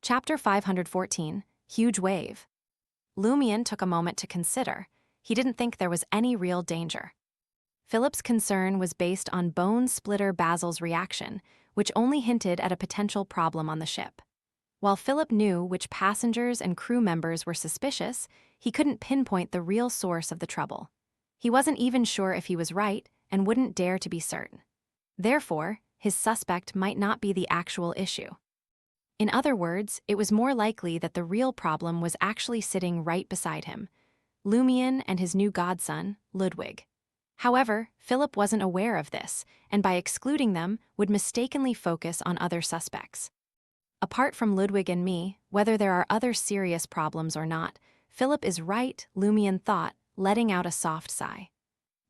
Chapter 514, Huge Wave. Lumion took a moment to consider. He didn't think there was any real danger. Philip's concern was based on Bone Splitter Basil's reaction, which only hinted at a potential problem on the ship. While Philip knew which passengers and crew members were suspicious, he couldn't pinpoint the real source of the trouble. He wasn't even sure if he was right and wouldn't dare to be certain. Therefore, his suspect might not be the actual issue. In other words, it was more likely that the real problem was actually sitting right beside him, Lumion and his new godson, Ludwig. However, Philip wasn't aware of this, and by excluding them, would mistakenly focus on other suspects. Apart from Ludwig and me, whether there are other serious problems or not, Philip is right, Lumion thought, letting out a soft sigh.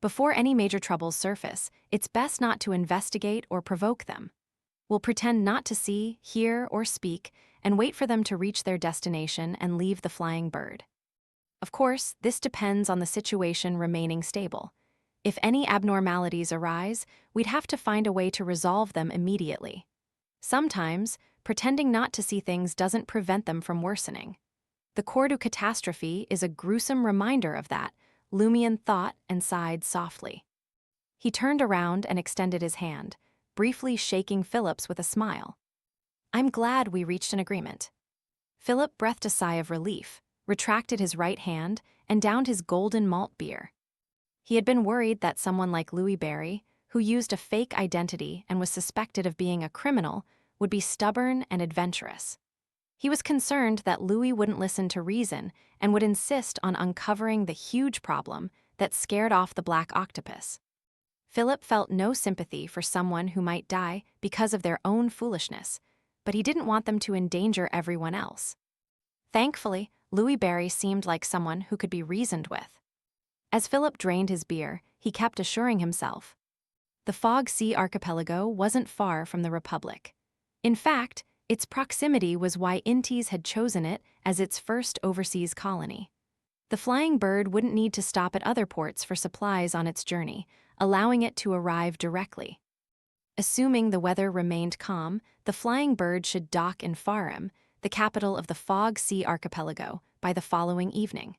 Before any major troubles surface, it's best not to investigate or provoke them. We'll pretend not to see, hear, or speak, and wait for them to reach their destination and leave the flying bird. Of course, this depends on the situation remaining stable. If any abnormalities arise, we'd have to find a way to resolve them immediately. Sometimes, pretending not to see things doesn't prevent them from worsening. The Cordu catastrophe is a gruesome reminder of that, Lumion thought and sighed softly. He turned around and extended his hand, briefly shaking Philip's with a smile. "I'm glad we reached an agreement." Philip breathed a sigh of relief, retracted his right hand, and downed his golden malt beer. He had been worried that someone like Louis Barry, who used a fake identity and was suspected of being a criminal, would be stubborn and adventurous. He was concerned that Louis wouldn't listen to reason and would insist on uncovering the huge problem that scared off the black octopus. Philip felt no sympathy for someone who might die because of their own foolishness, but he didn't want them to endanger everyone else. Thankfully, Louis Barry seemed like someone who could be reasoned with. As Philip drained his beer, he kept assuring himself. The Fog Sea archipelago wasn't far from the Republic. In fact, its proximity was why Intes had chosen it as its first overseas colony. The flying bird wouldn't need to stop at other ports for supplies on its journey, allowing it to arrive directly. Assuming the weather remained calm, the flying bird should dock in Farum, the capital of the Fog Sea archipelago, by the following evening.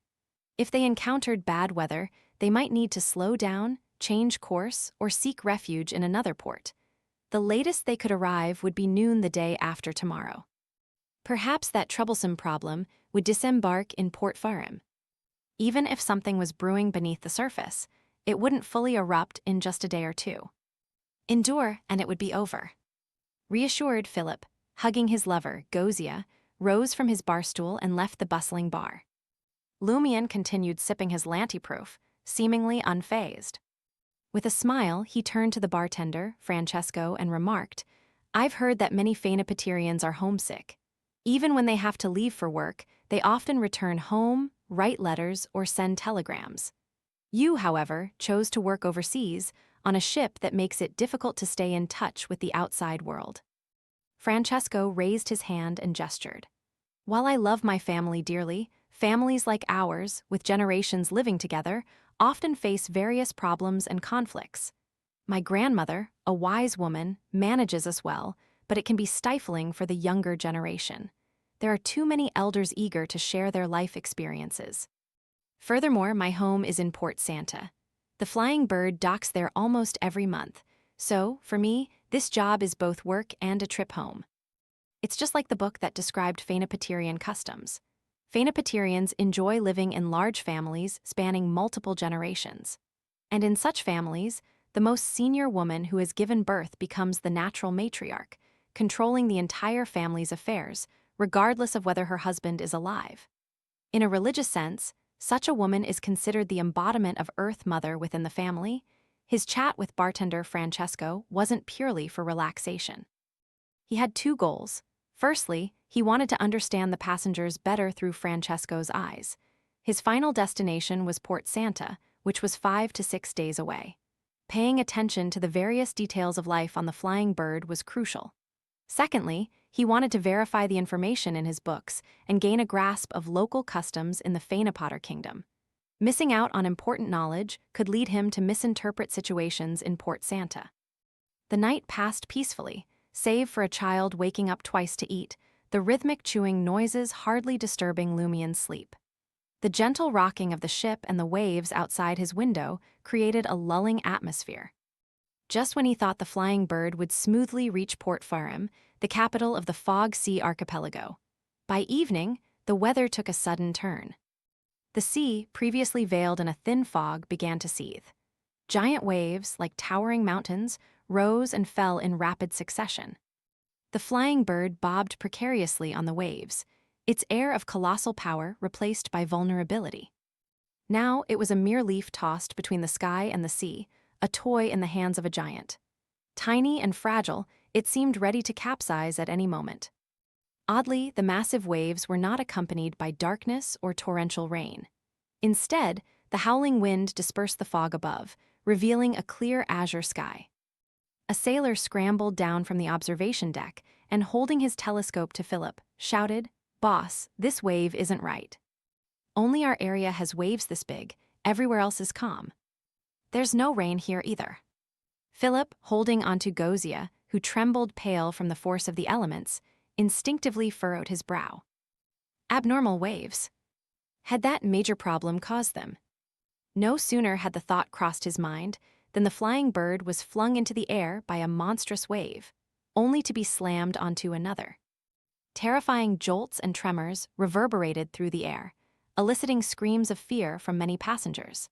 If they encountered bad weather, they might need to slow down, change course, or seek refuge in another port. The latest they could arrive would be noon the day after tomorrow. Perhaps that troublesome problem would disembark in Port Farum. Even if something was brewing beneath the surface, it wouldn't fully erupt in just a day or two. Endure, and it would be over. Reassured, Philip, hugging his lover, Gozia, rose from his bar stool and left the bustling bar. Lumion continued sipping his Lantiproof, seemingly unfazed. With a smile, he turned to the bartender, Francesco, and remarked, "I've heard that many Phaenopaterians are homesick. Even when they have to leave for work, they often return home, write letters, or send telegrams. You, however, chose to work overseas, on a ship that makes it difficult to stay in touch with the outside world." Francesco raised his hand and gestured. "While I love my family dearly, families like ours, with generations living together, often face various problems and conflicts. My grandmother, a wise woman, manages us well, but it can be stifling for the younger generation. There are too many elders eager to share their life experiences. Furthermore, my home is in Port Santa. The flying bird docks there almost every month, so, for me, this job is both work and a trip home. It's just like the book that described Phaenopaterian customs. Phaenopaterians enjoy living in large families spanning multiple generations. And in such families, the most senior woman who has given birth becomes the natural matriarch, controlling the entire family's affairs, regardless of whether her husband is alive. In a religious sense, such a woman is considered the embodiment of Earth Mother within the family. His chat with bartender Francesco wasn't purely for relaxation. He had two goals. Firstly, he wanted to understand the passengers better through Francesco's eyes. His final destination was Port Santa, which was 5 to 6 days away. Paying attention to the various details of life on the flying bird was crucial. Secondly, he wanted to verify the information in his books and gain a grasp of local customs in the Phaenopoter Kingdom. Missing out on important knowledge could lead him to misinterpret situations in Port Santa. The night passed peacefully, save for a child waking up twice to eat. The the rhythmic chewing noises hardly disturbing Lumien's sleep. The gentle rocking of the ship and the waves outside his window created a lulling atmosphere. Just when he thought the flying bird would smoothly reach Port Farim, the capital of the Fog Sea archipelago, by evening, the weather took a sudden turn. The sea, previously veiled in a thin fog, began to seethe. Giant waves, like towering mountains, rose and fell in rapid succession. The flying bird bobbed precariously on the waves, its air of colossal power replaced by vulnerability. Now it was a mere leaf tossed between the sky and the sea, a toy in the hands of a giant. Tiny and fragile, it seemed ready to capsize at any moment. Oddly, the massive waves were not accompanied by darkness or torrential rain. Instead, the howling wind dispersed the fog above, revealing a clear azure sky. A sailor scrambled down from the observation deck and, holding his telescope to Philip, shouted, "Boss, this wave isn't right. Only our area has waves this big, everywhere else is calm. There's no rain here either." Philip, holding onto Gozia, who trembled pale from the force of the elements, instinctively furrowed his brow. Abnormal waves. Had that major problem caused them? No sooner had the thought crossed his mind than the flying bird was flung into the air by a monstrous wave, only to be slammed onto another. Terrifying jolts and tremors reverberated through the air, eliciting screams of fear from many passengers.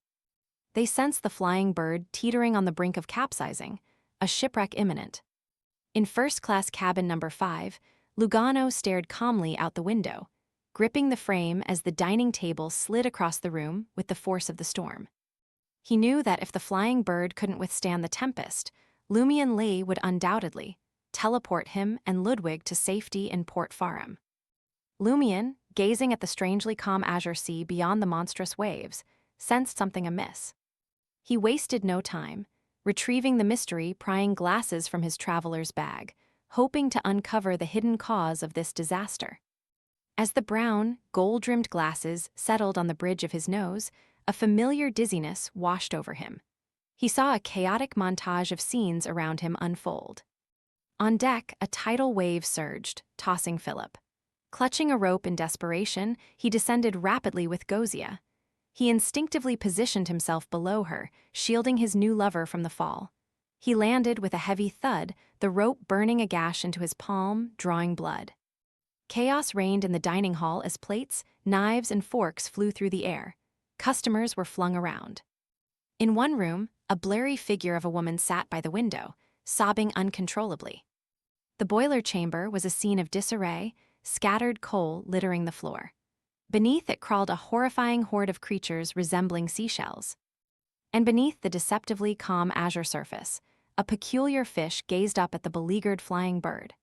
They sensed the flying bird teetering on the brink of capsizing, a shipwreck imminent. In first-class cabin number 5, Lugano stared calmly out the window, gripping the frame as the dining table slid across the room with the force of the storm. He knew that if the flying bird couldn't withstand the tempest, Lumien Lee would undoubtedly teleport him and Ludwig to safety in Port Farim. Lumien, gazing at the strangely calm azure sea beyond the monstrous waves, sensed something amiss. He wasted no time, retrieving the mystery-prying glasses from his traveler's bag, hoping to uncover the hidden cause of this disaster. As the brown, gold-rimmed glasses settled on the bridge of his nose, a familiar dizziness washed over him. He saw a chaotic montage of scenes around him unfold. On deck, a tidal wave surged, tossing Philip. Clutching a rope in desperation, he descended rapidly with Gozia. He instinctively positioned himself below her, shielding his new lover from the fall. He landed with a heavy thud, the rope burning a gash into his palm, drawing blood. Chaos reigned in the dining hall as plates, knives, and forks flew through the air. Customers were flung around. In one room, a blurry figure of a woman sat by the window, sobbing uncontrollably. The boiler chamber was a scene of disarray, scattered coal littering the floor. Beneath it crawled a horrifying horde of creatures resembling seashells. And beneath the deceptively calm azure surface, a peculiar fish gazed up at the beleaguered flying bird.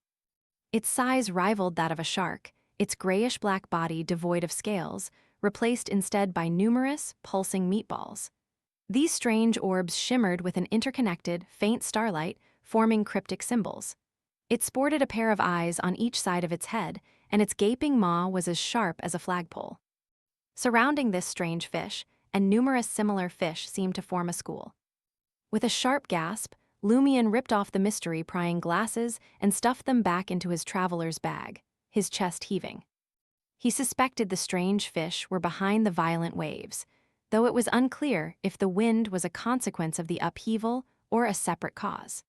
Its size rivaled that of a shark, its grayish-black body devoid of scales, replaced instead by numerous, pulsing meatballs. These strange orbs shimmered with an interconnected, faint starlight, forming cryptic symbols. It sported a pair of eyes on each side of its head, and its gaping maw was as sharp as a flagpole. Surrounding this strange fish, and numerous similar fish seemed to form a school. With a sharp gasp, Lumien ripped off the mystery-prying glasses and stuffed them back into his traveler's bag, his chest heaving. He suspected the strange fish were behind the violent waves, though it was unclear if the wind was a consequence of the upheaval or a separate cause.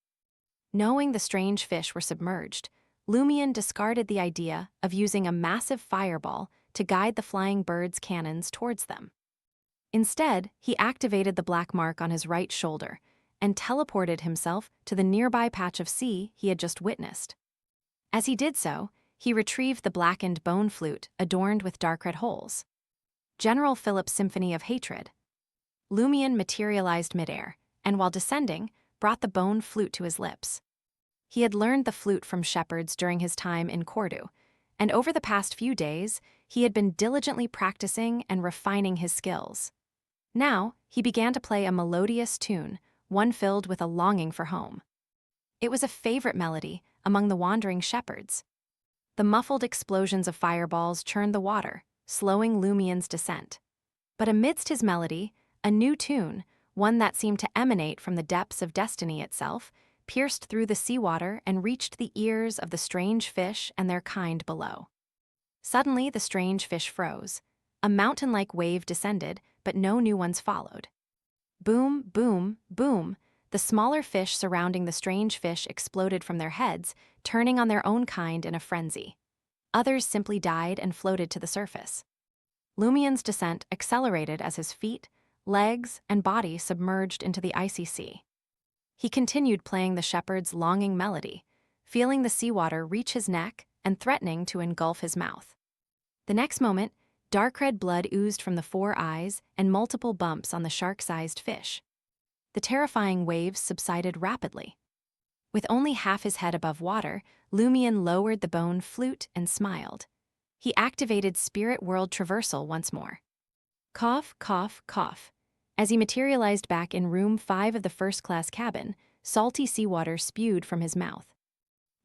Knowing the strange fish were submerged, Lumien discarded the idea of using a massive fireball to guide the flying bird's cannons towards them. Instead, he activated the black mark on his right shoulder and teleported himself to the nearby patch of sea he had just witnessed. As he did so, he retrieved the blackened bone flute adorned with dark red holes. General Philip's Symphony of Hatred. Lumien materialized midair, and while descending, brought the bone flute to his lips. He had learned the flute from shepherds during his time in Cordu, and over the past few days, he had been diligently practicing and refining his skills. Now, he began to play a melodious tune, one filled with a longing for home. It was a favorite melody among the wandering shepherds. The muffled explosions of fireballs churned the water, slowing Lumien's descent. But amidst his melody, a new tune, one that seemed to emanate from the depths of destiny itself, pierced through the seawater and reached the ears of the strange fish and their kind below. Suddenly, the strange fish froze. A mountain-like wave descended, but no new ones followed. Boom, boom, boom. The smaller fish surrounding the strange fish exploded from their heads, turning on their own kind in a frenzy. Others simply died and floated to the surface. Lumien's descent accelerated as his feet, legs, and body submerged into the icy sea. He continued playing the shepherd's longing melody, feeling the seawater reach his neck and threatening to engulf his mouth. The next moment, dark red blood oozed from the 4 eyes and multiple bumps on the shark-sized fish. The terrifying waves subsided rapidly. With only half his head above water, Lumien lowered the bone flute and smiled. He activated Spirit World Traversal once more. Cough, cough, cough. As he materialized back in room 5 of the first-class cabin, salty seawater spewed from his mouth.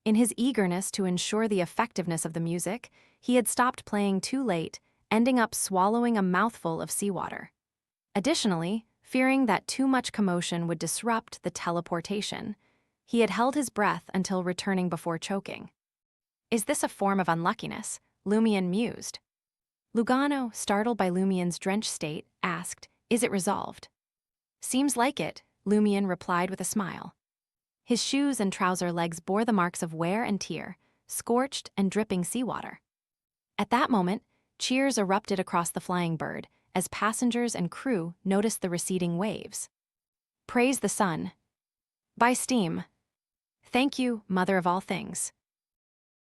In his eagerness to ensure the effectiveness of the music, he had stopped playing too late, ending up swallowing a mouthful of seawater. Additionally, fearing that too much commotion would disrupt the teleportation, he had held his breath until returning before choking. Is this a form of unluckiness? Lumien mused. Lugano, startled by Lumien's drenched state, asked, "Is it resolved?" "Seems like it," Lumien replied with a smile. His shoes and trouser legs bore the marks of wear and tear, scorched and dripping seawater. At that moment, cheers erupted across the flying bird as passengers and crew noticed the receding waves. Praise the sun. By Steam. Thank you, Mother of all things.